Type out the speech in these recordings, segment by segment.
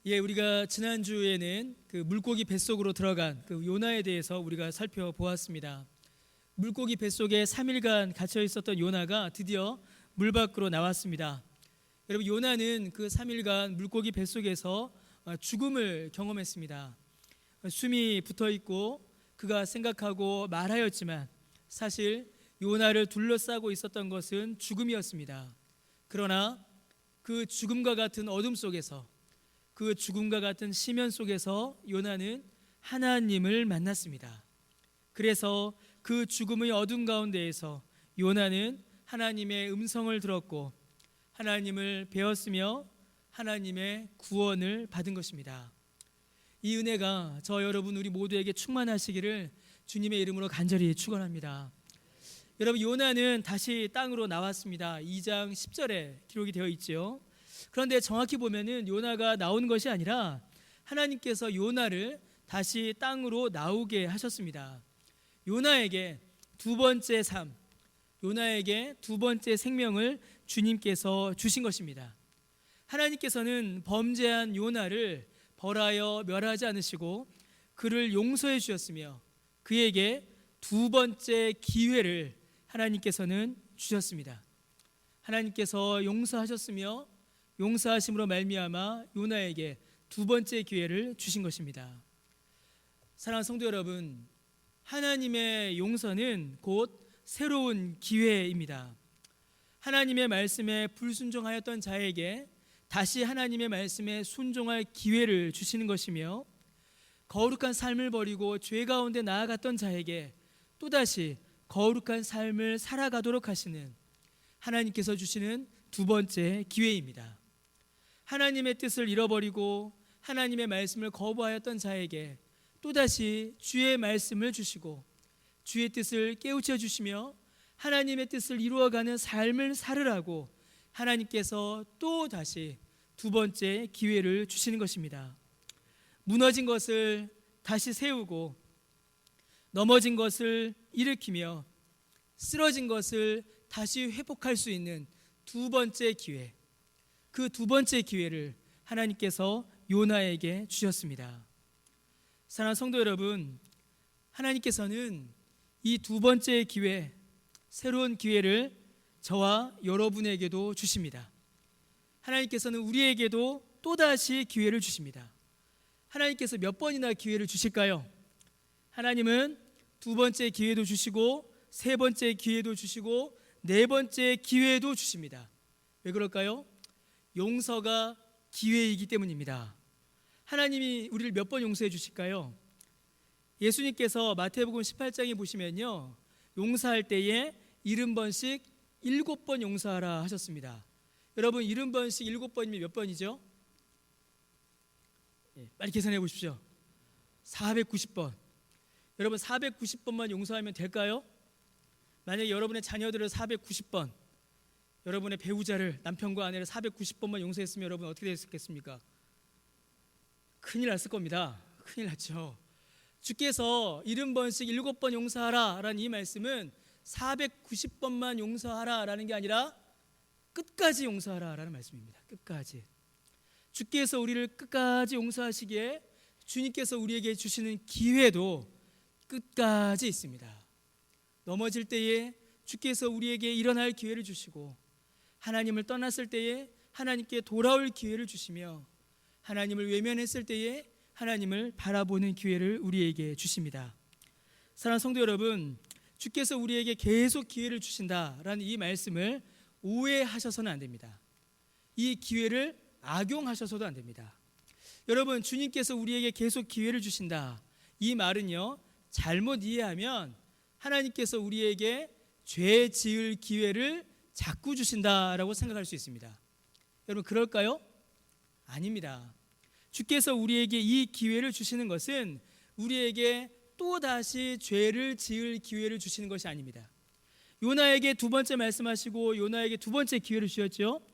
우리가 지난주에는 그 물고기 뱃속으로 들어간 그 요나에 대해서 우리가 살펴보았습니다. 물고기 뱃속에 3일간 갇혀 있었던 요나가 드디어 물 밖으로 나왔습니다. 여러분, 요나는 그 3일간 물고기 뱃속에서 죽음을 경험했습니다. 숨이 붙어 있고 그가 생각하고 말하였지만 사실 요나를 둘러싸고 있었던 것은 죽음이었습니다. 그러나 그 죽음과 같은 어둠 속에서, 그 죽음과 같은 시면 속에서 요나는 하나님을 만났습니다. 그래서 그 죽음의 어둠 가운데에서 요나는 하나님의 음성을 들었고 하나님을 배웠으며 하나님의 구원을 받은 것입니다. 이 은혜가 저 여러분 우리 모두에게 충만하시기를 주님의 이름으로 간절히 축원합니다. 여러분, 요나는 다시 땅으로 나왔습니다. 2장 10절에 기록이 되어 있죠. 그런데 정확히 보면은 요나가 나온 것이 아니라 하나님께서 요나를 다시 땅으로 나오게 하셨습니다. 요나에게 두 번째 삶, 요나에게 두 번째 생명을 주님께서 주신 것입니다. 하나님께서는 범죄한 요나를 벌하여 멸하지 않으시고 그를 용서해 주셨으며 그에게 두 번째 기회를 하나님께서는 주셨습니다. 하나님께서 용서하셨으며 용서하심으로 말미암아 요나에게 두 번째 기회를 주신 것입니다. 사랑하는 성도 여러분, 하나님의 용서는 곧 새로운 기회입니다. 하나님의 말씀에 불순종하였던 자에게 다시 하나님의 말씀에 순종할 기회를 주시는 것이며, 거룩한 삶을 버리고 죄 가운데 나아갔던 자에게 또다시 거룩한 삶을 살아가도록 하시는 하나님께서 주시는 두 번째 기회입니다. 하나님의 뜻을 잃어버리고 하나님의 말씀을 거부하였던 자에게 또다시 주의 말씀을 주시고 주의 뜻을 깨우쳐 주시며 하나님의 뜻을 이루어가는 삶을 살으라고 하나님께서 또다시 두 번째 기회를 주시는 것입니다. 무너진 것을 다시 세우고 넘어진 것을 일으키며 쓰러진 것을 다시 회복할 수 있는 두 번째 기회, 그 두 번째 기회를 하나님께서 요나에게 주셨습니다. 사랑하는 성도 여러분, 하나님께서는 이 두 번째 기회, 새로운 기회를 저와 여러분에게도 주십니다. 하나님께서는 우리에게도 또다시 기회를 주십니다. 하나님께서 몇 번이나 기회를 주실까요? 하나님은 두 번째 기회도 주시고 세 번째 기회도 주시고 네 번째 기회도 주십니다. 왜 그럴까요? 용서가 기회이기 때문입니다. 하나님이 우리를 몇 번 용서해 주실까요? 예수님께서 마태복음 18장에 보시면요, 용서할 때에 70번씩 7번 용서하라 하셨습니다. 여러분, 70번씩 7번이면 몇 번이죠? 빨리 계산해 보십시오. 490번. 여러분, 490번만 용서하면 될까요? 만약에 여러분의 자녀들을 490번, 여러분의 배우자를, 남편과 아내를 490번만 용서했으면 여러분 어떻게 됐겠습니까? 큰일 났을 겁니다. 큰일 났죠. 주께서 70번씩 7번 용서하라 라는 이 말씀은 490번만 용서하라 라는 게 아니라 끝까지 용서하라 라는 말씀입니다. 끝까지. 주께서 우리를 끝까지 용서하시기에 주님께서 우리에게 주시는 기회도 끝까지 있습니다. 넘어질 때에 주께서 우리에게 일어날 기회를 주시고 하나님을 떠났을 때에 하나님께 돌아올 기회를 주시며 하나님을 외면했을 때에 하나님을 바라보는 기회를 우리에게 주십니다. 사랑하는 성도 여러분, 주께서 우리에게 계속 기회를 주신다라는 이 말씀을 오해하셔서는 안 됩니다. 이 기회를 악용하셔서도 안 됩니다. 여러분, 주님께서 우리에게 계속 기회를 주신다, 이 말은요, 잘못 이해하면 하나님께서 우리에게 죄 지을 기회를 자꾸 주신다라고 생각할 수 있습니다. 여러분, 그럴까요? 아닙니다. 주께서 우리에게 이 기회를 주시는 것은 우리에게 또다시 죄를 지을 기회를 주시는 것이 아닙니다. 요나에게 두 번째 말씀하시고 요나에게 두 번째 기회를 주셨죠.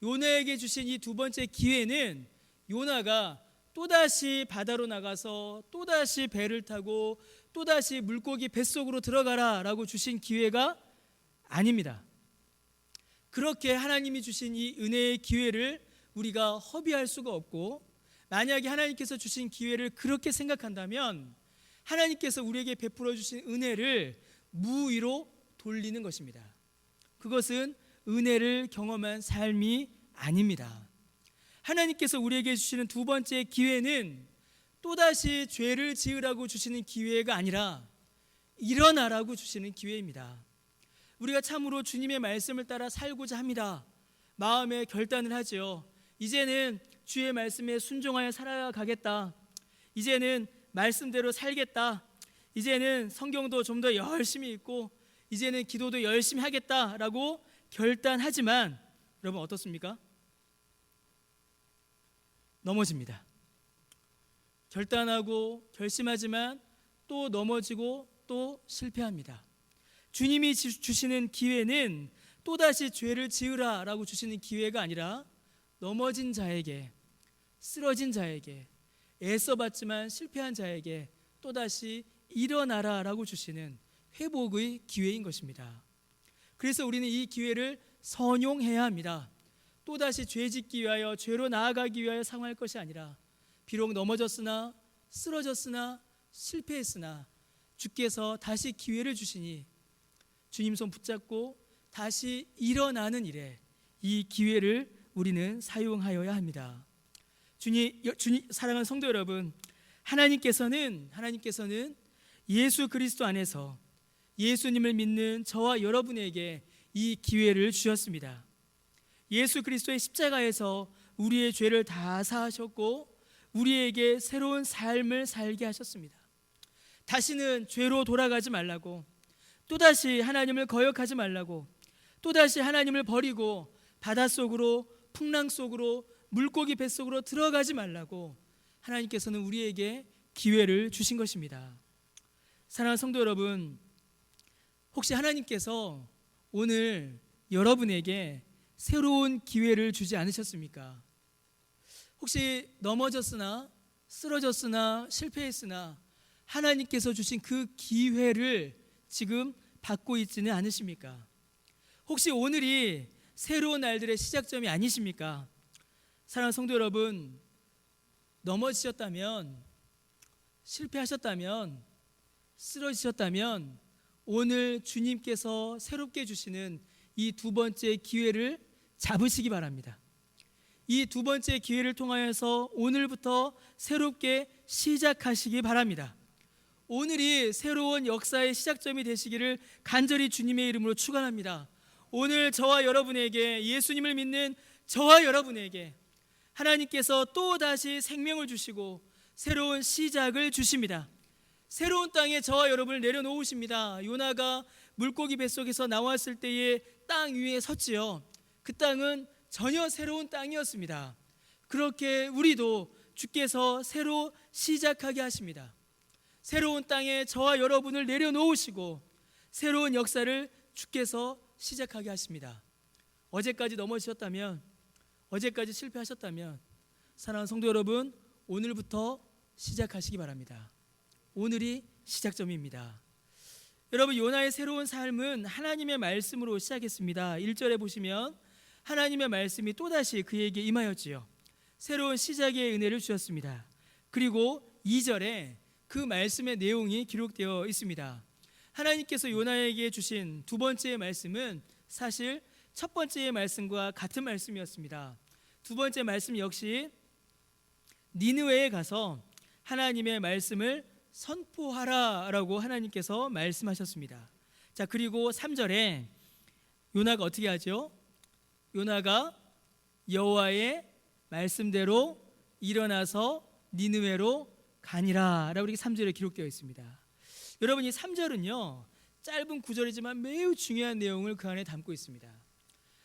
요나에게 주신 이 두 번째 기회는 요나가 또다시 바다로 나가서 또다시 배를 타고 또다시 물고기 뱃속으로 들어가라 라고 주신 기회가 아닙니다. 그렇게 하나님이 주신 이 은혜의 기회를 우리가 허비할 수가 없고, 만약에 하나님께서 주신 기회를 그렇게 생각한다면 하나님께서 우리에게 베풀어 주신 은혜를 무의로 돌리는 것입니다. 그것은 은혜를 경험한 삶이 아닙니다. 하나님께서 우리에게 주시는 두 번째 기회는 또다시 죄를 지으라고 주시는 기회가 아니라 일어나라고 주시는 기회입니다. 우리가 참으로 주님의 말씀을 따라 살고자 합니다. 마음에 결단을 하죠. 이제는 주의 말씀에 순종하여 살아가겠다. 이제는 말씀대로 살겠다. 이제는 성경도 좀 더 열심히 읽고 이제는 기도도 열심히 하겠다라고 결단하지만 여러분 어떻습니까? 넘어집니다. 결단하고 결심하지만 또 넘어지고 또 실패합니다. 주님이 주시는 기회는 또다시 죄를 지으라라고 주시는 기회가 아니라 넘어진 자에게, 쓰러진 자에게, 애써봤지만 실패한 자에게 또다시 일어나라라고 주시는 회복의 기회인 것입니다. 그래서 우리는 이 기회를 선용해야 합니다. 또다시 죄짓기 위하여, 죄로 나아가기 위하여 상황할 것이 아니라 비록 넘어졌으나 쓰러졌으나 실패했으나 주께서 다시 기회를 주시니 주님 손 붙잡고 다시 일어나는 일에 이 기회를 우리는 사용하여야 합니다. 주님 사랑하는 성도 여러분, 하나님께서는 예수 그리스도 안에서 예수님을 믿는 저와 여러분에게 이 기회를 주셨습니다. 예수 그리스도의 십자가에서 우리의 죄를 다 사하셨고 우리에게 새로운 삶을 살게 하셨습니다. 다시는 죄로 돌아가지 말라고, 또다시 하나님을 거역하지 말라고, 또다시 하나님을 버리고 바닷속으로, 풍랑 속으로, 물고기 뱃속으로 들어가지 말라고 하나님께서는 우리에게 기회를 주신 것입니다. 사랑하는 성도 여러분, 혹시 하나님께서 오늘 여러분에게 새로운 기회를 주지 않으셨습니까? 혹시 넘어졌으나 쓰러졌으나 실패했으나 하나님께서 주신 그 기회를 지금 받고 있지는 않으십니까? 혹시 오늘이 새로운 날들의 시작점이 아니십니까? 사랑하는 성도 여러분, 넘어지셨다면, 실패하셨다면, 쓰러지셨다면 오늘 주님께서 새롭게 주시는 이 두 번째 기회를 잡으시기 바랍니다. 이 두 번째 기회를 통하여서 오늘부터 새롭게 시작하시기 바랍니다. 오늘이 새로운 역사의 시작점이 되시기를 간절히 주님의 이름으로 축원합니다. 오늘 저와 여러분에게, 예수님을 믿는 저와 여러분에게 하나님께서 또다시 생명을 주시고 새로운 시작을 주십니다. 새로운 땅에 저와 여러분을 내려놓으십니다. 요나가 물고기 뱃속에서 나왔을 때에 땅 위에 섰지요. 그 땅은 전혀 새로운 땅이었습니다. 그렇게 우리도 주께서 새로 시작하게 하십니다. 새로운 땅에 저와 여러분을 내려놓으시고 새로운 역사를 주께서 시작하게 하십니다. 어제까지 넘어지셨다면, 어제까지 실패하셨다면 사랑하는 성도 여러분, 오늘부터 시작하시기 바랍니다. 오늘이 시작점입니다. 여러분, 요나의 새로운 삶은 하나님의 말씀으로 시작했습니다. 1절에 보시면 하나님의 말씀이 또다시 그에게 임하였지요. 새로운 시작의 은혜를 주셨습니다. 그리고 2절에 그 말씀의 내용이 기록되어 있습니다. 하나님께서 요나에게 주신 두 번째 말씀은 사실 첫 번째 말씀과 같은 말씀이었습니다. 두 번째 말씀 역시 니느웨에 가서 하나님의 말씀을 선포하라라고 하나님께서 말씀하셨습니다. 자, 그리고 3절에 요나가 어떻게 하죠? 요나가 여호와의 말씀대로 일어나서 니느웨로 가니라 라고 이렇게 3절에 기록되어 있습니다. 여러분, 이 3절은요 짧은 구절이지만 매우 중요한 내용을 그 안에 담고 있습니다.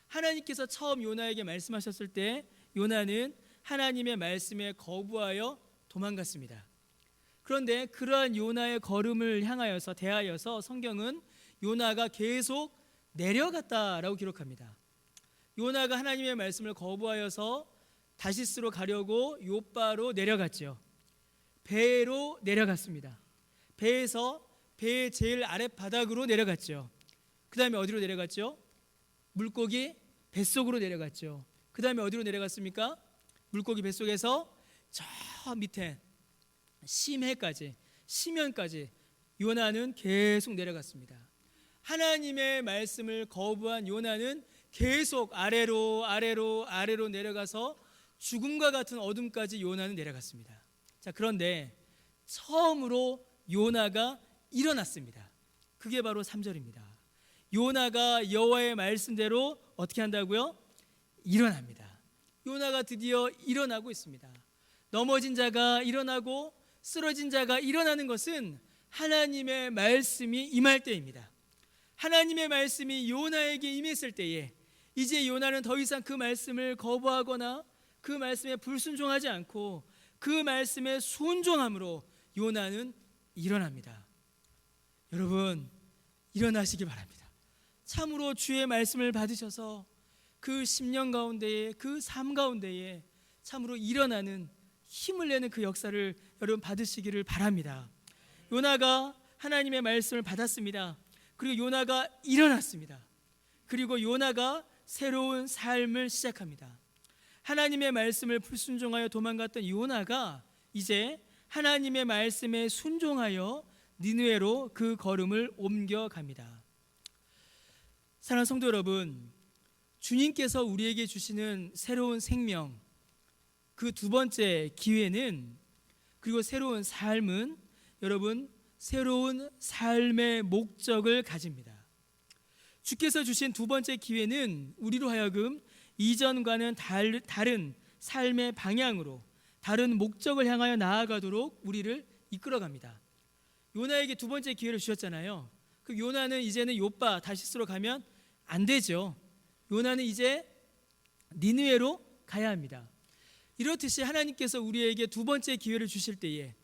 하나님께서 처음 요나에게 말씀하셨을 때 요나는 하나님의 말씀에 거부하여 도망갔습니다. 그런데 그러한 요나의 걸음을 향하여서 대하여서 성경은 요나가 계속 내려갔다라고 기록합니다. 요나가 하나님의 말씀을 거부하여서 다시스로 가려고 요바로 내려갔죠. 배로 내려갔습니다. 배에서 배의 제일 아랫바닥으로 내려갔죠. 그 다음에 어디로 내려갔죠? 물고기 뱃속으로 내려갔죠. 그 다음에 어디로 내려갔습니까? 물고기 뱃속에서 저 밑에 심해까지, 시면까지 요나는 계속 내려갔습니다. 하나님의 말씀을 거부한 요나는 계속 아래로 내려가서 죽음과 같은 어둠까지 요나는 내려갔습니다. 자, 그런데 처음으로 요나가 일어났습니다. 그게 바로 3절입니다. 요나가 여호와의 말씀대로 어떻게 한다고요? 일어납니다. 요나가 드디어 일어나고 있습니다. 넘어진 자가 일어나고 쓰러진 자가 일어나는 것은 하나님의 말씀이 임할 때입니다. 하나님의 말씀이 요나에게 임했을 때에 이제 요나는 더 이상 그 말씀을 거부하거나 그 말씀에 불순종하지 않고 그 말씀에 순종함으로 요나는 일어납니다. 여러분, 일어나시기 바랍니다. 참으로 주의 말씀을 받으셔서 그 10년 가운데에, 그 삶 가운데에 참으로 일어나는 힘을 내는 그 역사를 여러분 받으시기를 바랍니다. 요나가 하나님의 말씀을 받았습니다. 그리고 요나가 일어났습니다. 그리고 요나가 새로운 삶을 시작합니다. 하나님의 말씀을 불순종하여 도망갔던 요나가 이제 하나님의 말씀에 순종하여 니느웨로 그 걸음을 옮겨갑니다. 사랑하는 성도 여러분, 주님께서 우리에게 주시는 새로운 생명, 그 두 번째 기회는, 그리고 새로운 삶은 여러분 새로운 삶의 목적을 가집니다. 주께서 주신 두 번째 기회는 우리로 하여금 이전과는 다른 삶의 방향으로, 다른 목적을 향하여 나아가도록 우리를 이끌어갑니다. 요나에게 두 번째 기회를 주셨잖아요. 그 요나는 이제는 요빠 다시스로 가면 안 되죠. 요나는 이제 니느웨로 가야 합니다. 이렇듯이 하나님께서 우리에게 두 번째 기회를 주실 때에,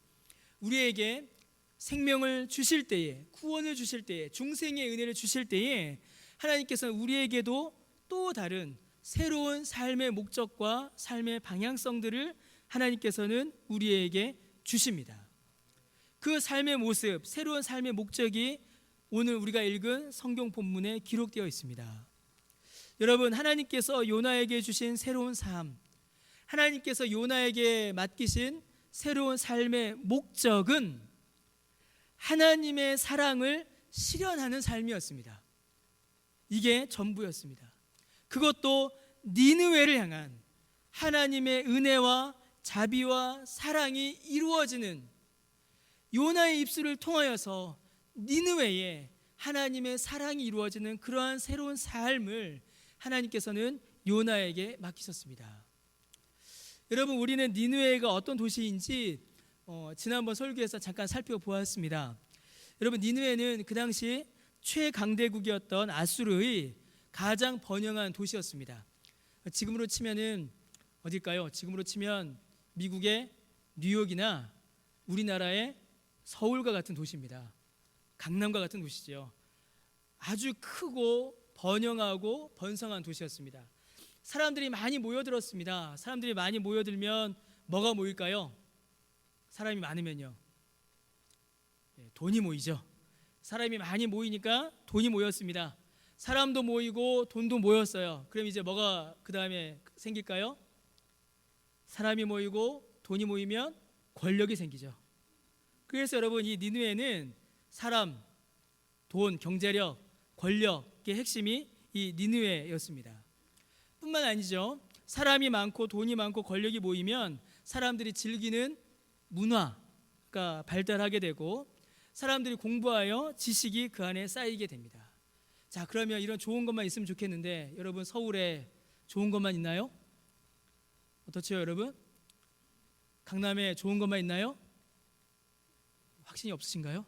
우리에게 생명을 주실 때에, 구원을 주실 때에, 중생의 은혜를 주실 때에 하나님께서는 우리에게도 또 다른 새로운 삶의 목적과 삶의 방향성들을 하나님께서는 우리에게 주십니다. 그 삶의 모습, 새로운 삶의 목적이 오늘 우리가 읽은 성경 본문에 기록되어 있습니다. 여러분, 하나님께서 요나에게 주신 새로운 삶, 하나님께서 요나에게 맡기신 새로운 삶의 목적은 하나님의 사랑을 실현하는 삶이었습니다. 이게 전부였습니다. 그것도 니느웨를 향한 하나님의 은혜와 자비와 사랑이 이루어지는, 요나의 입술을 통하여서 니느웨에 하나님의 사랑이 이루어지는 그러한 새로운 삶을 하나님께서는 요나에게 맡기셨습니다. 여러분, 우리는 니느웨가 어떤 도시인지 지난번 설교에서 잠깐 살펴보았습니다. 여러분, 니느웨는 그 당시 최강대국이었던 아수르의 가장 번영한 도시였습니다. 지금으로 치면은 어딜까요? 지금으로 치면 미국의 뉴욕이나 우리나라의 서울과 같은 도시입니다. 강남과 같은 도시죠. 아주 크고 번영하고 번성한 도시였습니다. 사람들이 많이 모여들었습니다. 사람들이 많이 모여들면 뭐가 모일까요? 사람이 많으면요, 돈이 모이죠. 사람이 많이 모이니까 돈이 모였습니다. 사람도 모이고 돈도 모였어요. 그럼 이제 뭐가 그 다음에 생길까요? 사람이 모이고 돈이 모이면 권력이 생기죠. 그래서 여러분, 이 니느웨는 사람, 돈, 경제력, 권력의 핵심이 이 니느웨였습니다. 뿐만 아니죠. 사람이 많고 돈이 많고 권력이 모이면 사람들이 즐기는 문화가 발달하게 되고 사람들이 공부하여 지식이 그 안에 쌓이게 됩니다. 자, 그러면 이런 좋은 것만 있으면 좋겠는데 여러분, 서울에 좋은 것만 있나요? 어떻죠, 여러분? 강남에 좋은 것만 있나요? 확신이 없으신가요?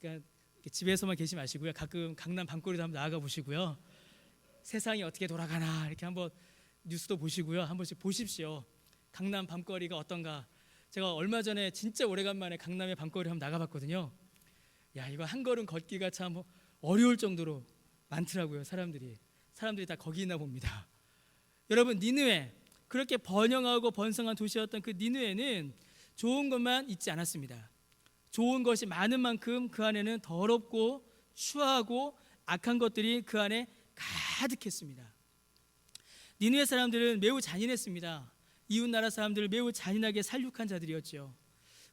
그러니까 집에서만 계시 마시고요. 가끔 강남 밤거리도 한번 나아가 보시고요. 세상이 어떻게 돌아가나 이렇게 한번 뉴스도 보시고요. 한 번씩 보십시오. 강남 밤거리가 어떤가. 제가 얼마 전에 진짜 오래간만에 강남의 밤거리 한번 나가봤거든요. 야, 이거 한 걸음 걷기가 참 어려울 정도로 많더라고요. 사람들이 다 거기 있나 봅니다. 여러분, 니느웨, 그렇게 번영하고 번성한 도시였던 그 니느웨는 좋은 것만 있지 않았습니다. 좋은 것이 많은 만큼 그 안에는 더럽고 추하고 악한 것들이 그 안에 가득했습니다. 니느웨 사람들은 매우 잔인했습니다. 이웃 나라 사람들을 매우 잔인하게 살육한 자들이었죠.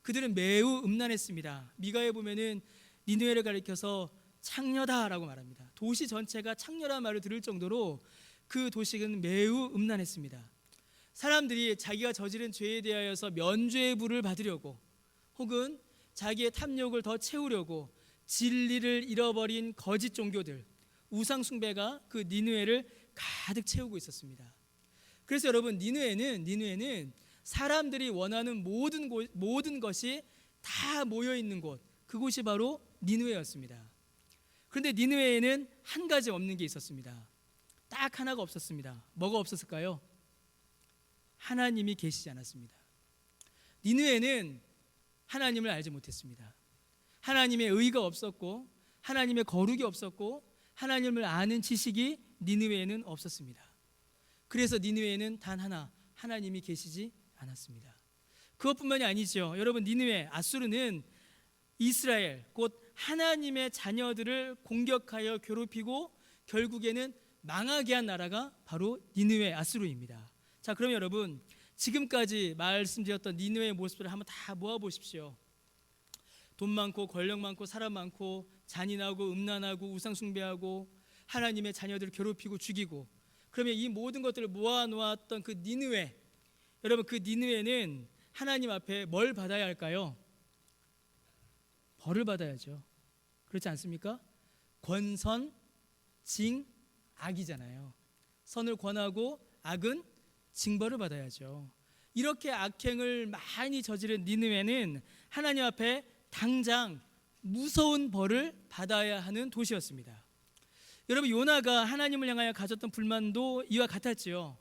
그들은 매우 음란했습니다. 미가에 보면은 니느웨를 가리켜서 창녀다라고 말합니다. 도시 전체가 창녀라는 말을 들을 정도로 그 도시는 매우 음란했습니다. 사람들이 자기가 저지른 죄에 대하여서 면죄부를 받으려고 혹은 자기의 탐욕을 더 채우려고 진리를 잃어버린 거짓 종교들, 우상 숭배가 그 니느웨를 가득 채우고 있었습니다. 그래서 여러분, 니느웨는 사람들이 원하는 모든 것이 다 모여 있는 곳, 그곳이 바로 니느웨였습니다. 그런데 니느웨에는 한 가지 없는 게 있었습니다. 딱 하나가 없었습니다. 뭐가 없었을까요? 하나님이 계시지 않았습니다. 니느웨는 하나님을 알지 못했습니다. 하나님의 의가 없었고 하나님의 거룩이 없었고 하나님을 아는 지식이 니느웨에는 없었습니다. 그래서 니느웨에는 단 하나, 하나님이 계시지 않았습니다. 그것뿐만이 아니죠. 여러분, 니느웨, 아수르는 이스라엘, 곧 하나님의 자녀들을 공격하여 괴롭히고 결국에는 망하게 한 나라가 바로 니느웨, 아수르입니다. 자, 그럼 여러분, 지금까지 말씀드렸던 니느웨의 모습들을 한번 다 모아보십시오. 돈 많고 권력 많고 사람 많고 잔인하고 음란하고 우상 숭배하고 하나님의 자녀들을 괴롭히고 죽이고, 그러면 이 모든 것들을 모아놓았던 그 니느웨, 여러분, 그 니느웨는 하나님 앞에 뭘 받아야 할까요? 벌을 받아야죠. 그렇지 않습니까? 권선, 징, 악이잖아요. 선을 권하고 악은 징벌을 받아야죠. 이렇게 악행을 많이 저지른 니느웨는 하나님 앞에 당장 무서운 벌을 받아야 하는 도시였습니다. 여러분, 요나가 하나님을 향하여 가졌던 불만도 이와 같았지요.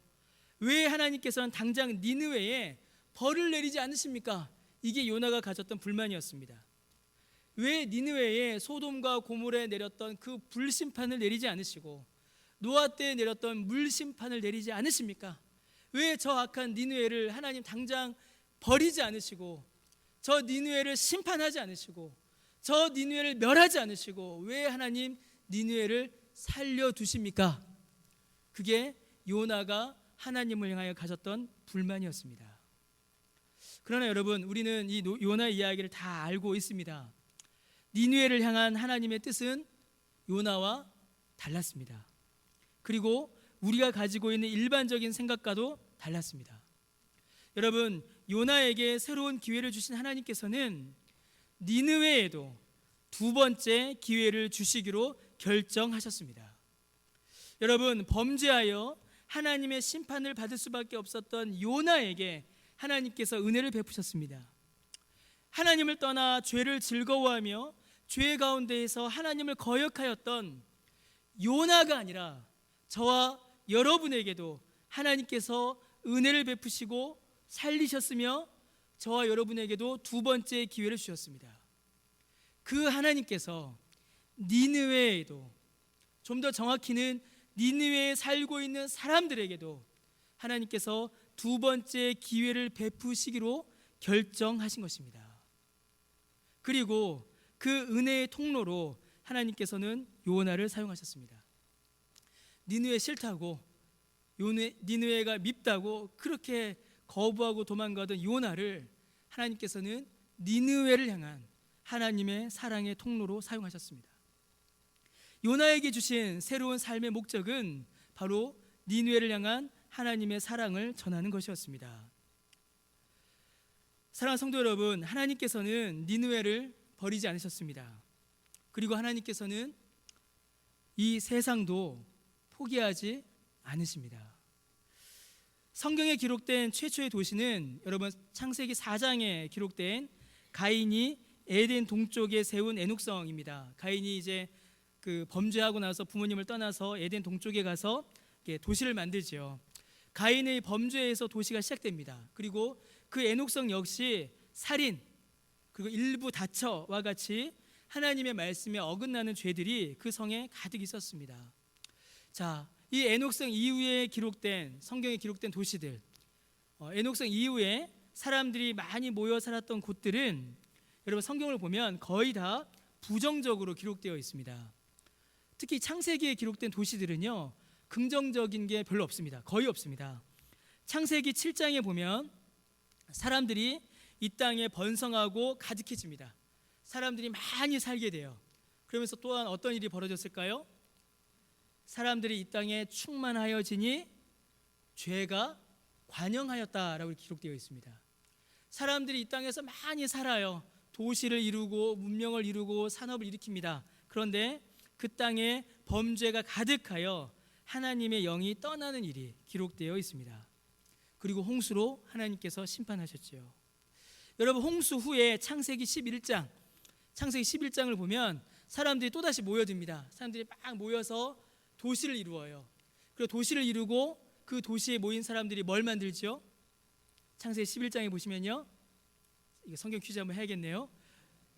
왜 하나님께서는 당장 니느웨에 벌을 내리지 않으십니까? 이게 요나가 가졌던 불만이었습니다. 왜 니느웨에 소돔과 고모라에 내렸던 그 불심판을 내리지 않으시고 노아 때에 내렸던 물심판을 내리지 않으십니까? 왜 저 악한 니느웨를 하나님 당장 버리지 않으시고 저 니느웨를 심판하지 않으시고 저 니느웨를 멸하지 않으시고 왜 하나님 니느웨를 살려두십니까? 그게 요나가 하나님을 향하여 가졌던 불만이었습니다. 그러나 여러분, 우리는 이 요나의 이야기를 다 알고 있습니다. 니느웨를 향한 하나님의 뜻은 요나와 달랐습니다. 그리고 우리가 가지고 있는 일반적인 생각과도 달랐습니다. 여러분, 요나에게 새로운 기회를 주신 하나님께서는 니느웨에도 두 번째 기회를 주시기로 결정하셨습니다. 여러분, 범죄하여 하나님의 심판을 받을 수밖에 없었던 요나에게 하나님께서 은혜를 베푸셨습니다. 하나님을 떠나 죄를 즐거워하며 죄 가운데에서 하나님을 거역하였던 요나가 아니라 저와 여러분에게도 하나님께서 은혜를 베푸시고 살리셨으며 저와 여러분에게도 두 번째 기회를 주셨습니다. 그 하나님께서 니느웨에도, 좀 더 정확히는 니느웨에 살고 있는 사람들에게도 하나님께서 두 번째 기회를 베푸시기로 결정하신 것입니다. 그리고 그 은혜의 통로로 하나님께서는 요나를 사용하셨습니다. 니느웨 싫다고, 니느웨가 밉다고 그렇게 거부하고 도망가던 요나를 하나님께서는 니느웨를 향한 하나님의 사랑의 통로로 사용하셨습니다. 요나에게 주신 새로운 삶의 목적은 바로 니느웨를 향한 하나님의 사랑을 전하는 것이었습니다. 사랑하는 성도 여러분, 하나님께서는 니느웨를 버리지 않으셨습니다. 그리고 하나님께서는 이 세상도 포기하지 않으십니다. 성경에 기록된 최초의 도시는 여러분 창세기 4장에 기록된 가인이 에덴 동쪽에 세운 에녹성입니다. 가인이 이제 그 범죄하고 나서 부모님을 떠나서 에덴 동쪽에 가서 도시를 만들지요. 가인의 범죄에서 도시가 시작됩니다. 그리고 그 에녹성 역시 살인, 그리고 일부 다처와 같이 하나님의 말씀에 어긋나는 죄들이 그 성에 가득 있었습니다. 자, 이 에녹성 이후에 기록된, 성경에 기록된 도시들, 에녹성 이후에 사람들이 많이 모여 살았던 곳들은 여러분 성경을 보면 거의 다 부정적으로 기록되어 있습니다. 특히 창세기에 기록된 도시들은요, 긍정적인 게 별로 없습니다. 거의 없습니다. 창세기 7장에 보면 사람들이 이 땅에 번성하고 가득해집니다. 사람들이 많이 살게 돼요. 그러면서 또한 어떤 일이 벌어졌을까요? 사람들이 이 땅에 충만하여지니 죄가 관영하였다라고 기록되어 있습니다. 사람들이 이 땅에서 많이 살아요. 도시를 이루고 문명을 이루고 산업을 일으킵니다. 그런데 그 땅에 범죄가 가득하여 하나님의 영이 떠나는 일이 기록되어 있습니다. 그리고 홍수로 하나님께서 심판하셨지요. 여러분, 홍수 후에 창세기 11장을 보면 사람들이 또다시 모여듭니다. 사람들이 막 모여서 도시를 이루어요. 그리고 도시를 이루고 그 도시에 모인 사람들이 뭘 만들죠? 창세기 11장에 보시면요, 이거 성경 퀴즈 한번 해야겠네요.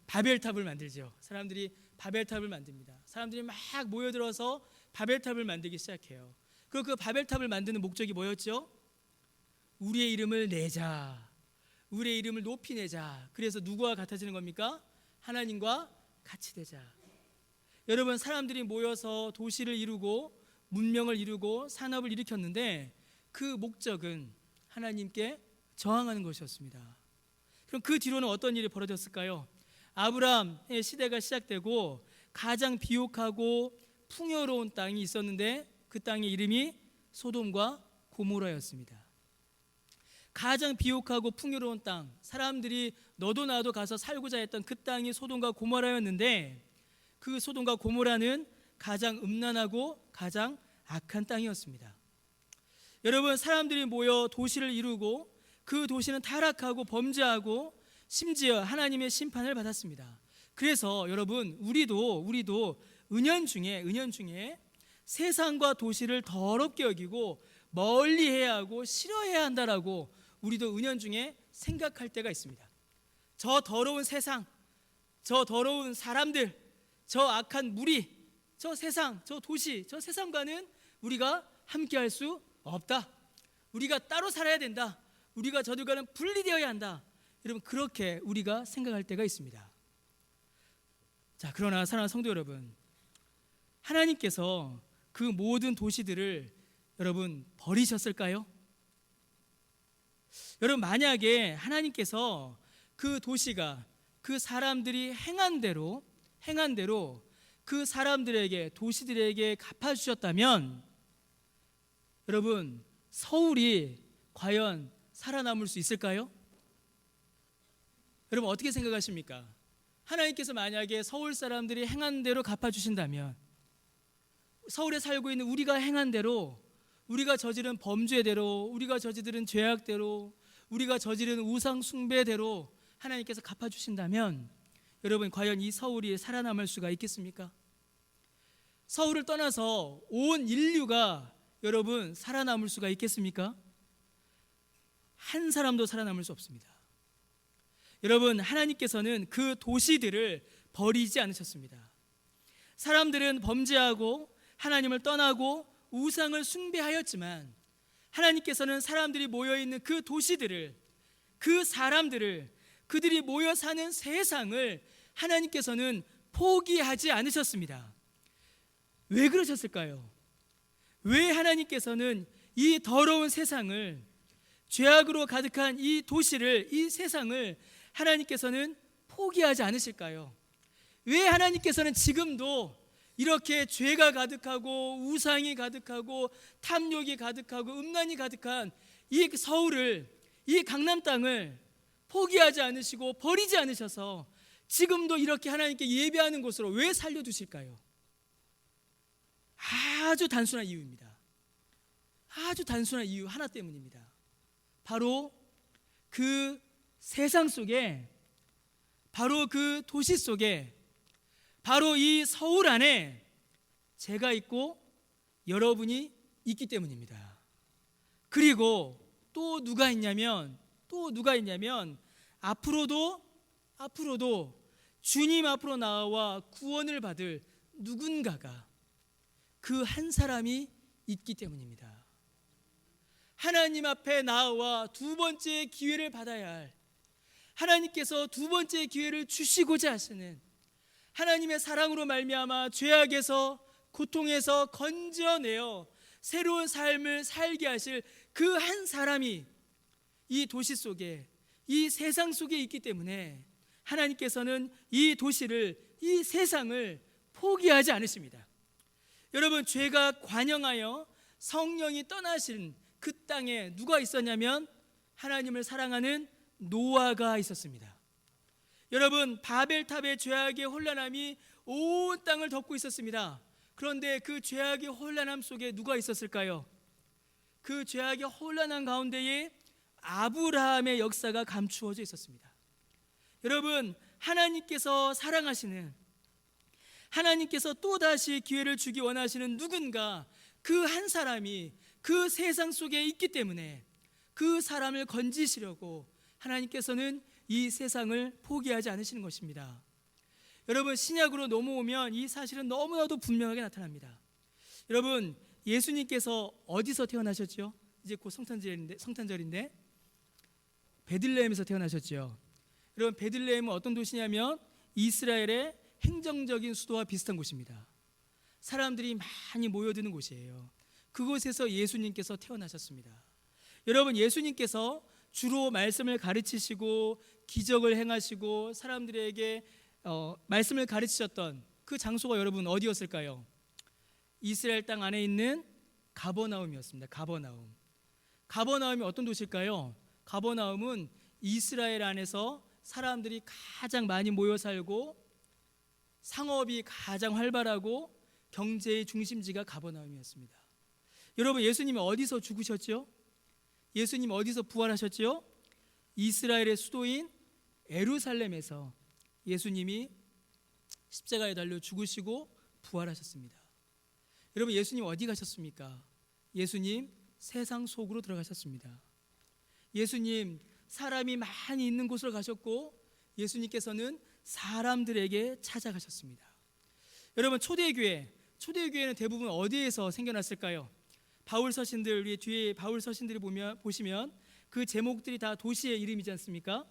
바벨탑을 만들죠. 사람들이 바벨탑을 만듭니다. 사람들이 막 모여들어서 바벨탑을 만들기 시작해요. 그리고 그 바벨탑을 만드는 목적이 뭐였죠? 우리의 이름을 내자, 우리의 이름을 높이 내자. 그래서 누구와 같아지는 겁니까? 하나님과 같이 되자. 여러분, 사람들이 모여서 도시를 이루고 문명을 이루고 산업을 일으켰는데 그 목적은 하나님께 저항하는 것이었습니다. 그럼 그 뒤로는 어떤 일이 벌어졌을까요? 아브라함의 시대가 시작되고 가장 비옥하고 풍요로운 땅이 있었는데 그 땅의 이름이 소돔과 고모라였습니다. 가장 비옥하고 풍요로운 땅, 사람들이 너도 나도 가서 살고자 했던 그 땅이 소돔과 고모라였는데 그 소돔과 고모라는 가장 음란하고 가장 악한 땅이었습니다. 여러분, 사람들이 모여 도시를 이루고 그 도시는 타락하고 범죄하고 심지어 하나님의 심판을 받았습니다. 그래서 여러분, 우리도 은연중에 세상과 도시를 더럽게 여기고 멀리해야 하고 싫어해야 한다라고 우리도 은연중에 생각할 때가 있습니다. 저 더러운 세상, 저 더러운 사람들, 저 악한 무리, 저 세상, 저 도시, 저 세상과는 우리가 함께할 수 없다. 우리가 따로 살아야 된다. 우리가 저들과는 분리되어야 한다. 여러분, 그렇게 우리가 생각할 때가 있습니다. 자, 그러나 사랑하는 성도 여러분, 하나님께서 그 모든 도시들을 여러분 버리셨을까요? 여러분, 만약에 하나님께서 그 도시가 그 사람들이 행한 대로 그 사람들에게, 도시들에게 갚아주셨다면 여러분, 서울이 과연 살아남을 수 있을까요? 여러분, 어떻게 생각하십니까? 하나님께서 만약에 서울 사람들이 행한 대로 갚아주신다면, 서울에 살고 있는 우리가 행한 대로, 우리가 저지른 범죄대로, 우리가 저지른 죄악대로, 우리가 저지른 우상 숭배대로 하나님께서 갚아주신다면 여러분, 과연 이 서울이 살아남을 수가 있겠습니까? 서울을 떠나서 온 인류가 여러분 살아남을 수가 있겠습니까? 한 사람도 살아남을 수 없습니다. 여러분, 하나님께서는 그 도시들을 버리지 않으셨습니다. 사람들은 범죄하고 하나님을 떠나고 우상을 숭배하였지만 하나님께서는 사람들이 모여있는 그 도시들을, 그 사람들을, 그들이 모여 사는 세상을 하나님께서는 포기하지 않으셨습니다. 왜 그러셨을까요? 왜 하나님께서는 이 더러운 세상을, 죄악으로 가득한 이 도시를, 이 세상을 하나님께서는 포기하지 않으실까요? 왜 하나님께서는 지금도 이렇게 죄가 가득하고 우상이 가득하고 탐욕이 가득하고 음란이 가득한 이 서울을, 이 강남 땅을 포기하지 않으시고 버리지 않으셔서 지금도 이렇게 하나님께 예배하는 곳으로 왜 살려두실까요? 아주 단순한 이유입니다. 아주 단순한 이유 하나 때문입니다. 바로 그 세상 속에, 바로 그 도시 속에, 바로 이 서울 안에 제가 있고 여러분이 있기 때문입니다. 그리고 또 누가 있냐면 앞으로도 주님 앞으로 나와 구원을 받을 누군가가, 그 한 사람이 있기 때문입니다. 하나님 앞에 나와 두 번째 기회를 받아야 할, 하나님께서 두 번째 기회를 주시고자 하시는, 하나님의 사랑으로 말미암아 죄악에서, 고통에서 건져내어 새로운 삶을 살게 하실 그 한 사람이 이 도시 속에, 이 세상 속에 있기 때문에 하나님께서는 이 도시를, 이 세상을 포기하지 않으십니다. 여러분, 죄가 관영하여 성령이 떠나신 그 땅에 누가 있었냐면 하나님을 사랑하는 노아가 있었습니다. 여러분, 바벨탑의 죄악의 혼란함이 온 땅을 덮고 있었습니다. 그런데 그 죄악의 혼란함 속에 누가 있었을까요? 그 죄악의 혼란함 가운데에 아브라함의 역사가 감추어져 있었습니다. 여러분, 하나님께서 사랑하시는, 하나님께서 또다시 기회를 주기 원하시는 누군가, 그 한 사람이 그 세상 속에 있기 때문에 그 사람을 건지시려고 하나님께서는 이 세상을 포기하지 않으시는 것입니다. 여러분, 신약으로 넘어오면 이 사실은 너무나도 분명하게 나타납니다. 여러분, 예수님께서 어디서 태어나셨죠? 이제 곧 성탄절인데 베들레헴에서 태어나셨죠. 여러분, 베들레헴은 어떤 도시냐면 이스라엘의 행정적인 수도와 비슷한 곳입니다. 사람들이 많이 모여드는 곳이에요. 그곳에서 예수님께서 태어나셨습니다. 여러분, 예수님께서 주로 말씀을 가르치시고 기적을 행하시고 사람들에게 말씀을 가르치셨던 그 장소가 여러분 어디였을까요? 이스라엘 땅 안에 있는 가버나움이었습니다. 가버나움이 어떤 도시일까요? 가버나움은 이스라엘 안에서 사람들이 가장 많이 모여 살고 상업이 가장 활발하고 경제의 중심지가 가버나움이었습니다. 여러분, 예수님이 어디서 죽으셨죠? 예수님 어디서 부활하셨죠? 이스라엘의 수도인 예루살렘에서 예수님이 십자가에 달려 죽으시고 부활하셨습니다. 여러분, 예수님 어디 가셨습니까? 예수님 세상 속으로 들어가셨습니다. 예수님 사람이 많이 있는 곳으로 가셨고 예수님께서는 사람들에게 찾아가셨습니다. 여러분, 초대교회는 대부분 어디에서 생겨났을까요? 바울 서신들, 우리 뒤에 바울 서신들을 보시면 그 제목들이 다 도시의 이름이지 않습니까?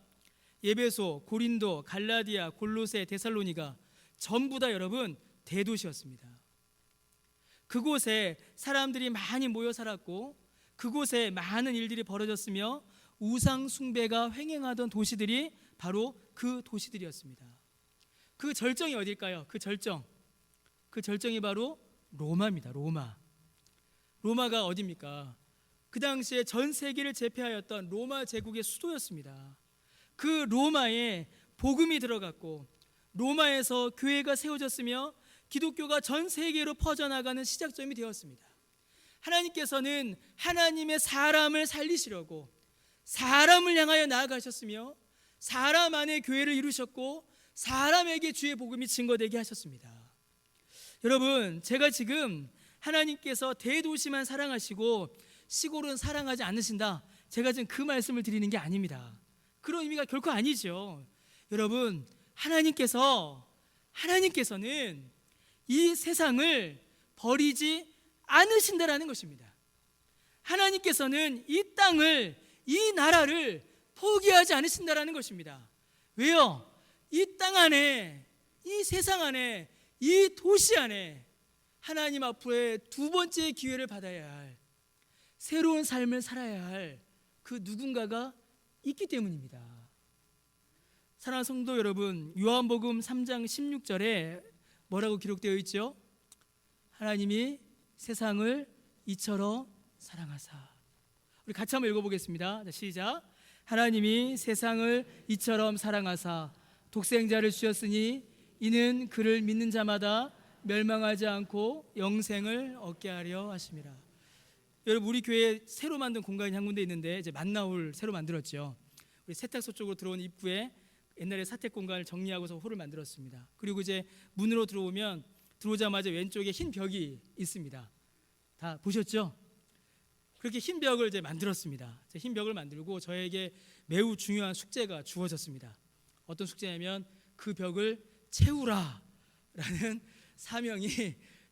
예배소, 고린도, 갈라디아, 골로새, 데살로니가 전부 다 여러분 대도시였습니다. 그곳에 사람들이 많이 모여 살았고 그곳에 많은 일들이 벌어졌으며 우상 숭배가 횡행하던 도시들이 바로 그 도시들이었습니다. 그 절정이 어딜까요? 그 절정이 바로 로마입니다. 로마가 어디입니까? 그 당시에 전 세계를 제패하였던 로마 제국의 수도였습니다. 그 로마에 복음이 들어갔고 로마에서 교회가 세워졌으며 기독교가 전 세계로 퍼져나가는 시작점이 되었습니다. 하나님께서는 하나님의 사람을 살리시려고 사람을 향하여 나아가셨으며 사람 안에 교회를 이루셨고 사람에게 주의 복음이 증거되게 하셨습니다. 여러분, 제가 지금 하나님께서 대도시만 사랑하시고 시골은 사랑하지 않으신다, 제가 지금 그 말씀을 드리는 게 아닙니다. 그런 의미가 결코 아니죠. 여러분, 하나님께서는 이 세상을 버리지 않으신다라는 것입니다. 하나님께서는 이 땅을, 이 나라를 포기하지 않으신다라는 것입니다. 왜요? 이 땅 안에, 이 세상 안에, 이 도시 안에 하나님 앞에 두 번째 기회를 받아야 할, 새로운 삶을 살아야 할 그 누군가가 있기 때문입니다. 사랑하는 성도 여러분, 요한복음 3장 16절에 뭐라고 기록되어 있죠? 하나님이 세상을 이처럼 사랑하사. 우리 같이 한번 읽어보겠습니다. 자, 시작. 하나님이 세상을 이처럼 사랑하사 독생자를 주셨으니 이는 그를 믿는 자마다 멸망하지 않고 영생을 얻게 하려 하심이라. 여러분, 우리 교회에 새로 만든 공간이 한 군데 있는데 이제 만나홀 새로 만들었죠. 우리 세탁소 쪽으로 들어온 입구에 옛날에 사택 공간을 정리하고서 홀을 만들었습니다. 그리고 이제 문으로 들어오자마자 왼쪽에 흰 벽이 있습니다. 다 보셨죠? 그렇게 흰 벽을 이제 만들었습니다. 흰 벽을 만들고 저에게 매우 중요한 숙제가 주어졌습니다. 어떤 숙제냐면 그 벽을 채우라라는 사명이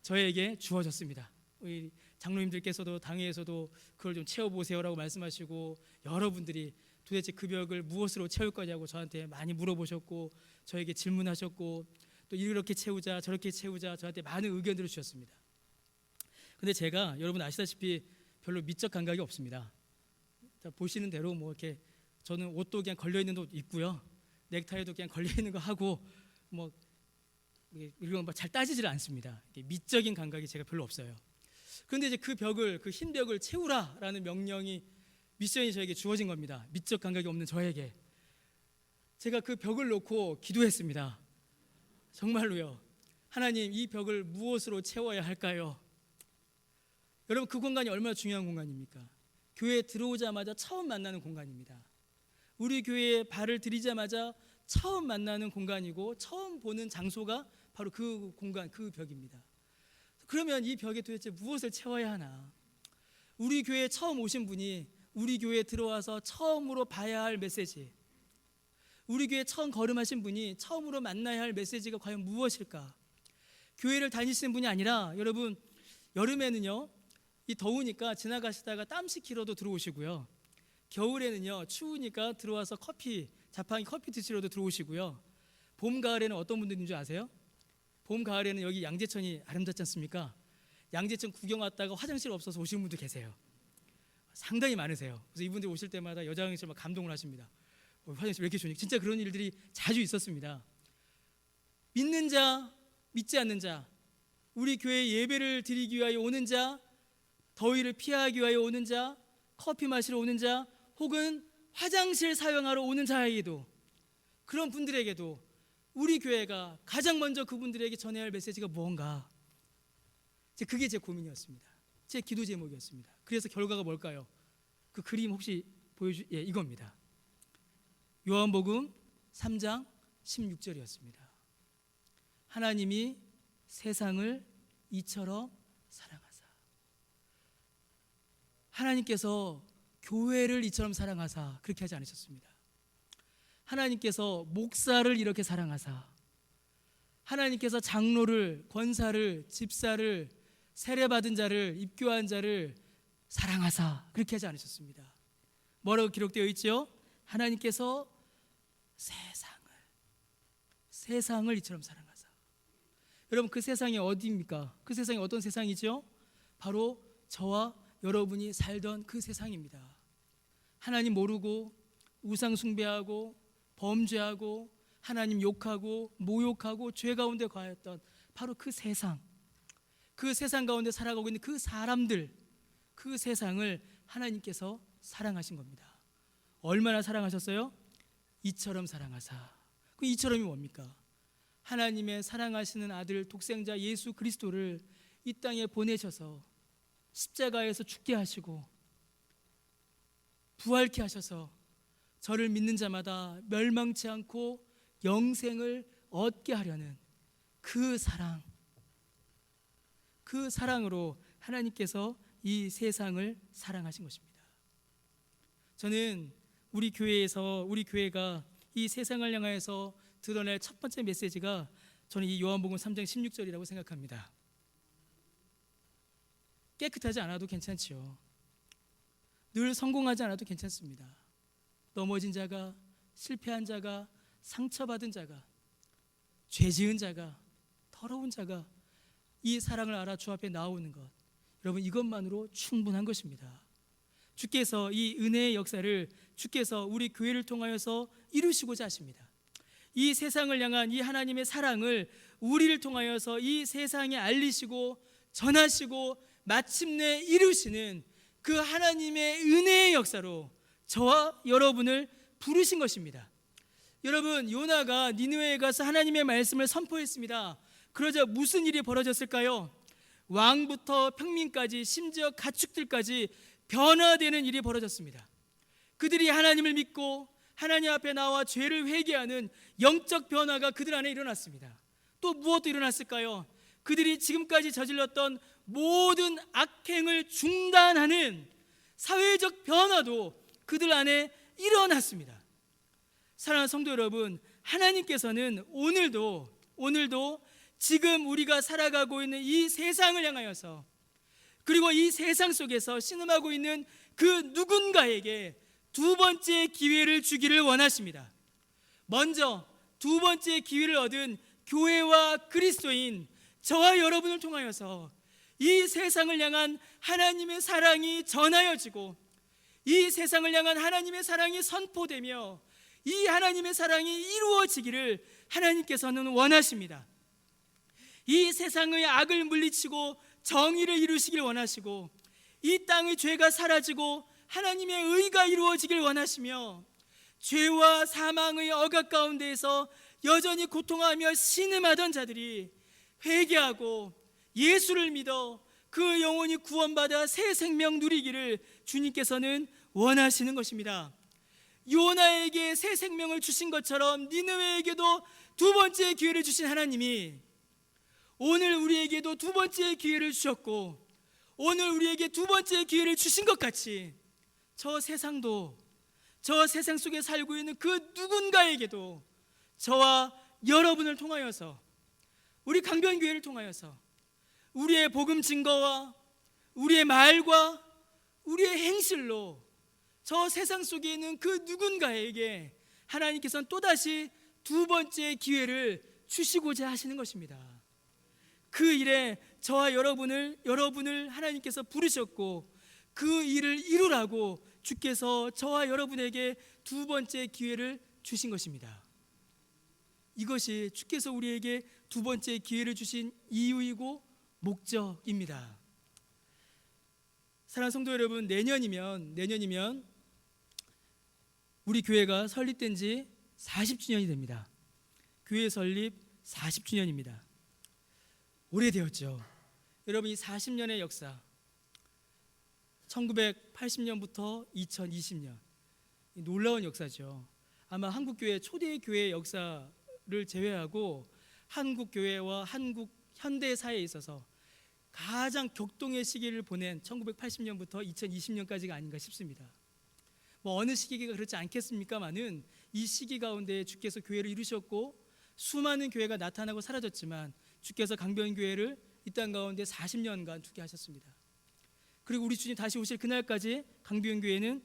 저에게 주어졌습니다. 우리 장로님들께서도 당회에서도 그걸 좀 채워보세요라고 말씀하시고 여러분들이 도대체 그 벽을 무엇으로 채울 거냐고 저한테 많이 물어보셨고 저에게 질문하셨고 또 이렇게 채우자 저렇게 채우자 저한테 많은 의견들을 주셨습니다. 근데 제가 여러분 아시다시피 별로 미적 감각이 없습니다. 자, 보시는 대로 뭐 이렇게 저는 옷도 그냥 걸려 있는 옷 입고요, 넥타이도 그냥 걸려 있는 거 하고 뭐 이런 거 잘 따지질 않습니다. 미적인 감각이 제가 별로 없어요. 그런데 이제 그 흰 벽을 채우라라는 명령이 미션이 저에게 주어진 겁니다. 미적 감각이 없는 저에게. 제가 그 벽을 놓고 기도했습니다. 정말로요. 하나님, 이 벽을 무엇으로 채워야 할까요? 여러분, 그 공간이 얼마나 중요한 공간입니까? 교회에 들어오자마자 처음 만나는 공간입니다. 우리 교회에 발을 들이자마자 처음 만나는 공간이고 처음 보는 장소가 바로 그 공간, 그 벽입니다. 그러면 이 벽에 도대체 무엇을 채워야 하나? 우리 교회에 처음 오신 분이 우리 교회에 들어와서 처음으로 봐야 할 메시지, 우리 교회에 처음 걸음하신 분이 처음으로 만나야 할 메시지가 과연 무엇일까? 교회를 다니시는 분이 아니라, 여러분, 여름에는요, 이 더우니까 지나가시다가 땀 식히러도 들어오시고요, 겨울에는요 추우니까 들어와서 자판기 커피 드시러도 들어오시고요, 봄 가을에는 어떤 분들인 줄 아세요? 봄 가을에는 여기 양재천이 아름답지 않습니까? 양재천 구경 왔다가 화장실 없어서 오시는 분들 계세요. 상당히 많으세요. 그래서 이분들 오실 때마다 여자 화장실 막 감동을 하십니다. 화장실 왜 이렇게 좋니? 진짜 그런 일들이 자주 있었습니다. 믿는 자, 믿지 않는 자, 우리 교회 예배를 드리기 위하여 오는 자, 더위를 피하기 위하여 오는 자, 커피 마시러 오는 자, 혹은 화장실 사용하러 오는 자에게도, 그런 분들에게도 우리 교회가 가장 먼저 그분들에게 전해야 할 메시지가 무언가, 그게 제 고민이었습니다. 제 기도 제목이었습니다. 그래서 결과가 뭘까요? 그 그림 혹시 이겁니다. 요한복음 3장 16절이었습니다. 하나님이 세상을 이처럼 사랑하사. 하나님께서 교회를 이처럼 사랑하사, 그렇게 하지 않으셨습니다. 하나님께서 목사를 이렇게 사랑하사, 하나님께서 장로를, 권사를, 집사를, 세례받은 자를, 입교한 자를 사랑하사, 그렇게 하지 않으셨습니다. 뭐라고 기록되어 있죠? 하나님께서 세상을 이처럼 사랑하사. 여러분, 그 세상이 어디입니까? 그 세상이 어떤 세상이죠? 바로 저와 여러분이 살던 그 세상입니다. 하나님 모르고 우상 숭배하고 범죄하고 하나님 욕하고 모욕하고 죄 가운데 거하였던 바로 그 세상, 그 세상 가운데 살아가고 있는 그 사람들, 그 세상을 하나님께서 사랑하신 겁니다. 얼마나 사랑하셨어요? 이처럼 사랑하사. 그 이처럼이 뭡니까? 하나님의 사랑하시는 아들 독생자 예수 그리스도를 이 땅에 보내셔서 십자가에서 죽게 하시고 부활케 하셔서 저를 믿는 자마다 멸망치 않고 영생을 얻게 하려는 그 사랑, 그 사랑으로 하나님께서 이 세상을 사랑하신 것입니다. 저는 우리 교회가 이 세상을 향하여서 드러낼 첫 번째 메시지가, 저는 이 요한복음 3장 16절이라고 생각합니다. 깨끗하지 않아도 괜찮지요. 늘 성공하지 않아도 괜찮습니다. 넘어진 자가, 실패한 자가, 상처받은 자가, 죄 지은 자가, 더러운 자가 이 사랑을 알아 주 앞에 나오는 것, 여러분, 이것만으로 충분한 것입니다. 주께서 이 은혜의 역사를 주께서 우리 교회를 통하여서 이루시고자 하십니다. 이 세상을 향한 이 하나님의 사랑을 우리를 통하여서 이 세상에 알리시고 전하시고 마침내 이루시는 그 하나님의 은혜의 역사로 저와 여러분을 부르신 것입니다. 여러분, 요나가 니느웨에 가서 하나님의 말씀을 선포했습니다. 그러자 무슨 일이 벌어졌을까요? 왕부터 평민까지, 심지어 가축들까지 변화되는 일이 벌어졌습니다. 그들이 하나님을 믿고 하나님 앞에 나와 죄를 회개하는 영적 변화가 그들 안에 일어났습니다. 또 무엇도 일어났을까요? 그들이 지금까지 저질렀던 모든 악행을 중단하는 사회적 변화도 그들 안에 일어났습니다. 사랑하는 성도 여러분, 하나님께서는 오늘도 지금 우리가 살아가고 있는 이 세상을 향하여서, 그리고 이 세상 속에서 신음하고 있는 그 누군가에게 두 번째 기회를 주기를 원하십니다. 먼저 두 번째 기회를 얻은 교회와 그리스도인 저와 여러분을 통하여서 이 세상을 향한 하나님의 사랑이 전하여지고, 이 세상을 향한 하나님의 사랑이 선포되며 이 하나님의 사랑이 이루어지기를 하나님께서는 원하십니다. 이 세상의 악을 물리치고 정의를 이루시길 원하시고 이 땅의 죄가 사라지고 하나님의 의가 이루어지길 원하시며 죄와 사망의 억압 가운데에서 여전히 고통하며 신음하던 자들이 회개하고 예수를 믿어 그 영혼이 구원받아 새 생명 누리기를 주님께서는 원하시는 것입니다. 요나에게 새 생명을 주신 것처럼 니느웨에게도 두 번째 기회를 주신 하나님이 오늘 우리에게도 두 번째 기회를 주셨고 오늘 우리에게 두 번째 기회를 주신 것 같이 저 세상도 저 세상 속에 살고 있는 그 누군가에게도 저와 여러분을 통하여서 우리 강변교회를 통하여서 우리의 복음 증거와 우리의 말과 우리의 행실로 저 세상 속에 있는 그 누군가에게 하나님께서는 또다시 두 번째 기회를 주시고자 하시는 것입니다. 그 일에 저와 여러분을 하나님께서 부르셨고 그 일을 이루라고 주께서 저와 여러분에게 두 번째 기회를 주신 것입니다. 이것이 주께서 우리에게 두 번째 기회를 주신 이유이고 목적입니다. 사랑하는 성도 여러분, 내년이면 우리 교회가 설립된 지 40주년이 됩니다. 교회 설립 40주년입니다. 오래되었죠. 여러분, 이 40년의 역사, 1980년부터 2020년, 놀라운 역사죠. 아마 한국교회 초대 교회의 역사를 제외하고 한국교회와 한국 현대사에 있어서 가장 격동의 시기를 보낸 1980년부터 2020년까지가 아닌가 싶습니다. 어느 시기가 그렇지 않겠습니까마는 이 시기 가운데 주께서 교회를 이루셨고 수많은 교회가 나타나고 사라졌지만 주께서 강변교회를 이 땅 가운데 40년간 두게 하셨습니다. 그리고 우리 주님 다시 오실 그날까지 강변교회는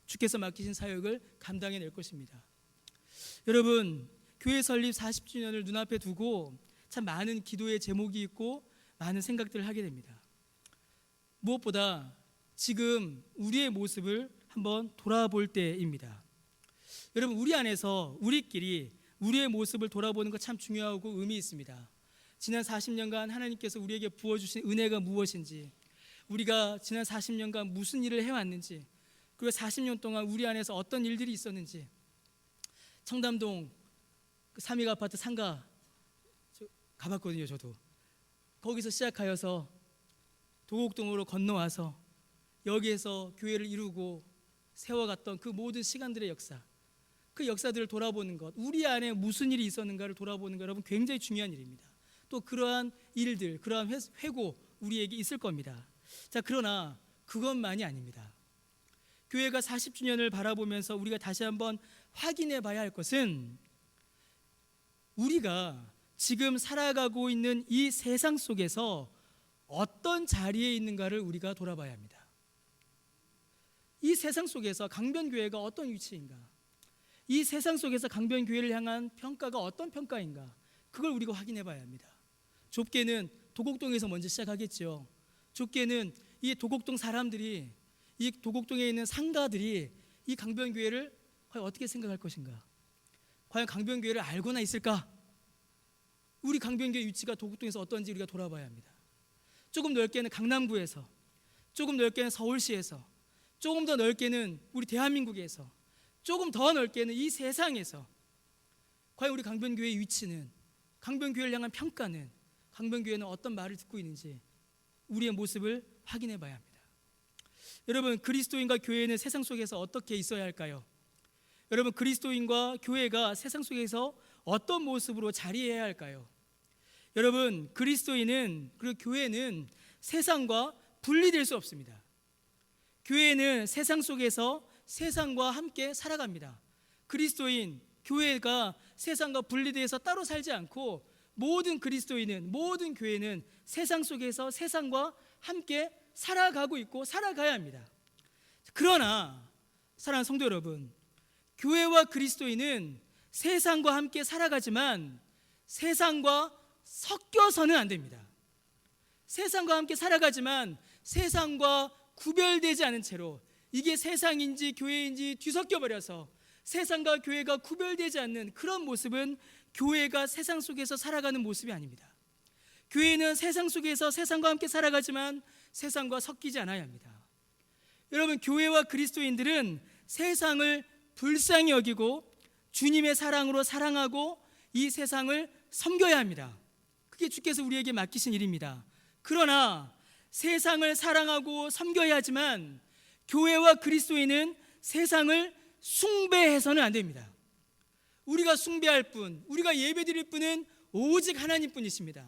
주께서 맡기신 사역을 감당해낼 것입니다. 여러분, 교회 설립 40주년을 눈앞에 두고 참 많은 기도의 제목이 있고 많은 생각들을 하게 됩니다. 무엇보다 지금 우리의 모습을 한번 돌아볼 때입니다. 여러분, 우리 안에서 우리끼리 우리의 모습을 돌아보는 것 참 중요하고 의미 있습니다. 지난 40년간 하나님께서 우리에게 부어주신 은혜가 무엇인지, 우리가 지난 40년간 무슨 일을 해왔는지, 그리고 40년 동안 우리 안에서 어떤 일들이 있었는지. 청담동 그 삼익 아파트 상가 가봤거든요. 저도 거기서 시작하여서 도곡동으로 건너와서 여기에서 교회를 이루고 세워갔던 그 모든 시간들의 역사, 그 역사들을 돌아보는 것, 우리 안에 무슨 일이 있었는가를 돌아보는 것, 여러분 굉장히 중요한 일입니다. 또 그러한 일들, 그러한 회고 우리에게 있을 겁니다. 자, 그러나 그것만이 아닙니다. 교회가 40주년을 바라보면서 우리가 다시 한번 확인해 봐야 할 것은 우리가 지금 살아가고 있는 이 세상 속에서 어떤 자리에 있는가를 우리가 돌아봐야 합니다. 이 세상 속에서 강변교회가 어떤 위치인가, 이 세상 속에서 강변교회를 향한 평가가 어떤 평가인가, 그걸 우리가 확인해 봐야 합니다. 좁게는 도곡동에서 먼저 시작하겠죠. 좁게는 이 도곡동 사람들이, 이 도곡동에 있는 상가들이 이 강변교회를 과연 어떻게 생각할 것인가, 과연 강변교회를 알고나 있을까, 우리 강변교회 위치가 도곡동에서 어떤지 우리가 돌아봐야 합니다. 조금 넓게는 강남구에서, 조금 넓게는 서울시에서, 조금 더 넓게는 우리 대한민국에서, 조금 더 넓게는 이 세상에서 과연 우리 강변교회의 위치는, 강변교회를 향한 평가는, 강변교회는 어떤 말을 듣고 있는지 우리의 모습을 확인해 봐야 합니다. 여러분, 그리스도인과 교회는 세상 속에서 어떻게 있어야 할까요? 여러분, 그리스도인과 교회가 세상 속에서 어떤 모습으로 자리해야 할까요? 여러분, 그리스도인은, 그리고 교회는 세상과 분리될 수 없습니다. 교회는 세상 속에서 세상과 함께 살아갑니다. 그리스도인, 교회가 세상과 분리되어서 따로 살지 않고 모든 그리스도인은, 모든 교회는 세상 속에서 세상과 함께 살아가고 있고 살아가야 합니다. 그러나 사랑하는 성도 여러분, 교회와 그리스도인은 세상과 함께 살아가지만 세상과 섞여서는 안 됩니다. 세상과 함께 살아가지만 세상과 구별되지 않은 채로, 이게 세상인지 교회인지 뒤섞여 버려서 세상과 교회가 구별되지 않는 그런 모습은 교회가 세상 속에서 살아가는 모습이 아닙니다. 교회는 세상 속에서 세상과 함께 살아가지만 세상과 섞이지 않아야 합니다. 여러분, 교회와 그리스도인들은 세상을 불쌍히 여기고 주님의 사랑으로 사랑하고 이 세상을 섬겨야 합니다. 그게 주께서 우리에게 맡기신 일입니다. 그러나 세상을 사랑하고 섬겨야 하지만 교회와 그리스도인은 세상을 숭배해서는 안 됩니다. 우리가 숭배할 분, 우리가 예배드릴 분은 오직 하나님뿐이십니다.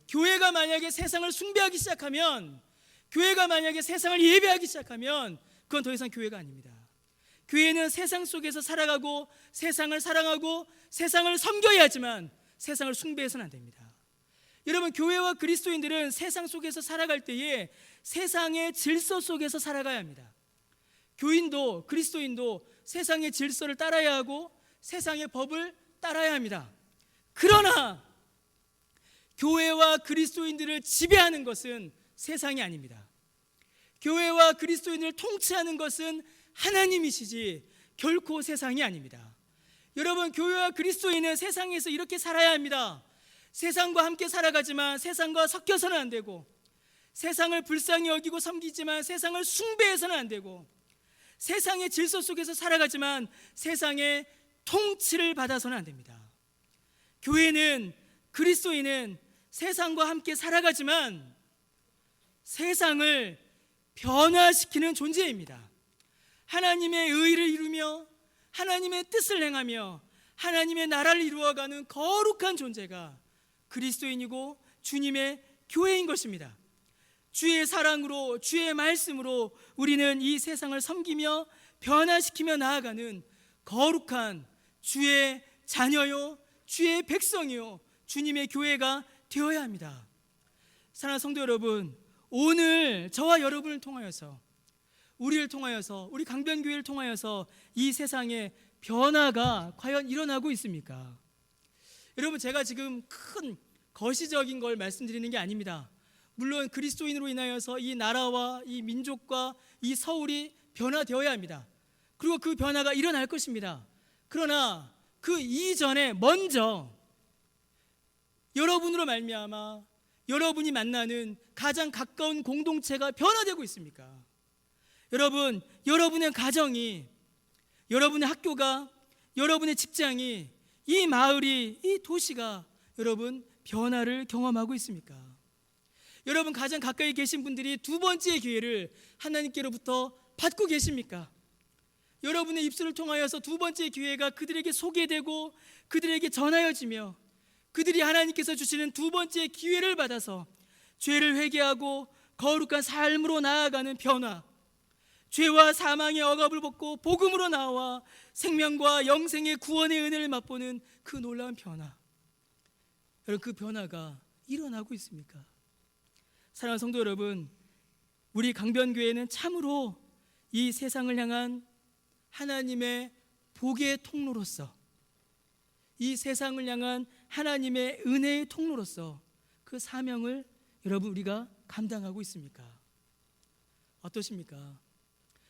교회가 만약에 세상을 숭배하기 시작하면, 교회가 만약에 세상을 예배하기 시작하면 그건 더 이상 교회가 아닙니다. 교회는 세상 속에서 살아가고 세상을 사랑하고 세상을 섬겨야 하지만 세상을 숭배해서는 안 됩니다. 여러분, 교회와 그리스도인들은 세상 속에서 살아갈 때에 세상의 질서 속에서 살아가야 합니다. 교인도 그리스도인도 세상의 질서를 따라야 하고 세상의 법을 따라야 합니다. 그러나 교회와 그리스도인들을 지배하는 것은 세상이 아닙니다. 교회와 그리스도인을 통치하는 것은 하나님이시지 결코 세상이 아닙니다. 여러분, 교회와 그리스도인은 세상에서 이렇게 살아야 합니다. 세상과 함께 살아가지만 세상과 섞여서는 안 되고, 세상을 불쌍히 여기고 섬기지만 세상을 숭배해서는 안 되고, 세상의 질서 속에서 살아가지만 세상의 통치를 받아서는 안 됩니다. 교회는, 그리스도인은 세상과 함께 살아가지만 세상을 변화시키는 존재입니다. 하나님의 의를 이루며 하나님의 뜻을 행하며 하나님의 나라를 이루어가는 거룩한 존재가 그리스도인이고 주님의 교회인 것입니다. 주의 사랑으로, 주의 말씀으로 우리는 이 세상을 섬기며 변화시키며 나아가는 거룩한 주의 자녀요, 주의 백성이요, 주님의 교회가 되어야 합니다. 사랑하는 성도 여러분, 오늘 저와 여러분을 통하여서, 우리를 통하여서, 우리 강변교회를 통하여서 이 세상에 변화가 과연 일어나고 있습니까? 여러분, 제가 지금 큰 거시적인 걸 말씀드리는 게 아닙니다. 물론 그리스도인으로 인하여서 이 나라와 이 민족과 이 서울이 변화되어야 합니다. 그리고 그 변화가 일어날 것입니다. 그러나 그 이전에 먼저 여러분으로 말미암아 여러분이 만나는 가장 가까운 공동체가 변화되고 있습니까? 여러분, 여러분의 가정이, 여러분의 학교가, 여러분의 직장이, 이 마을이, 이 도시가 여러분 변화를 경험하고 있습니까? 여러분, 가장 가까이 계신 분들이 두 번째 기회를 하나님께로부터 받고 계십니까? 여러분의 입술을 통하여서 두 번째 기회가 그들에게 소개되고 그들에게 전하여지며 그들이 하나님께서 주시는 두 번째 기회를 받아서 죄를 회개하고 거룩한 삶으로 나아가는 변화, 죄와 사망의 억압을 벗고 복음으로 나와 생명과 영생의 구원의 은혜를 맛보는 그 놀라운 변화, 여러분, 그 변화가 일어나고 있습니까? 사랑하는 성도 여러분, 우리 강변교회는 참으로 이 세상을 향한 하나님의 복의 통로로서, 이 세상을 향한 하나님의 은혜의 통로로서 그 사명을 여러분 우리가 감당하고 있습니까? 어떠십니까?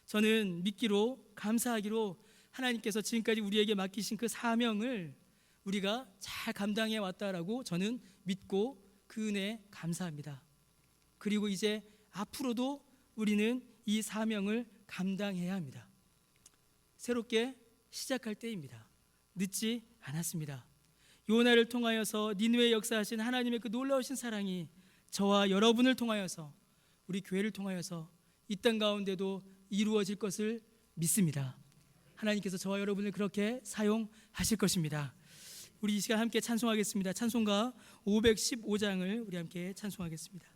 저는 믿기로, 감사하기로 하나님께서 지금까지 우리에게 맡기신 그 사명을 우리가 잘 감당해 왔다라고 저는 믿고 그 은혜에 감사합니다. 그리고 이제 앞으로도 우리는 이 사명을 감당해야 합니다. 새롭게 시작할 때입니다. 늦지 않았습니다. 요나를 통하여서 니느웨에 역사하신 하나님의 그 놀라우신 사랑이 저와 여러분을 통하여서, 우리 교회를 통하여서 이 땅 가운데도 이루어질 것을 믿습니다. 하나님께서 저와 여러분을 그렇게 사용하실 것입니다. 우리 이 시간 함께 찬송하겠습니다. 찬송가 515장을 우리 함께 찬송하겠습니다.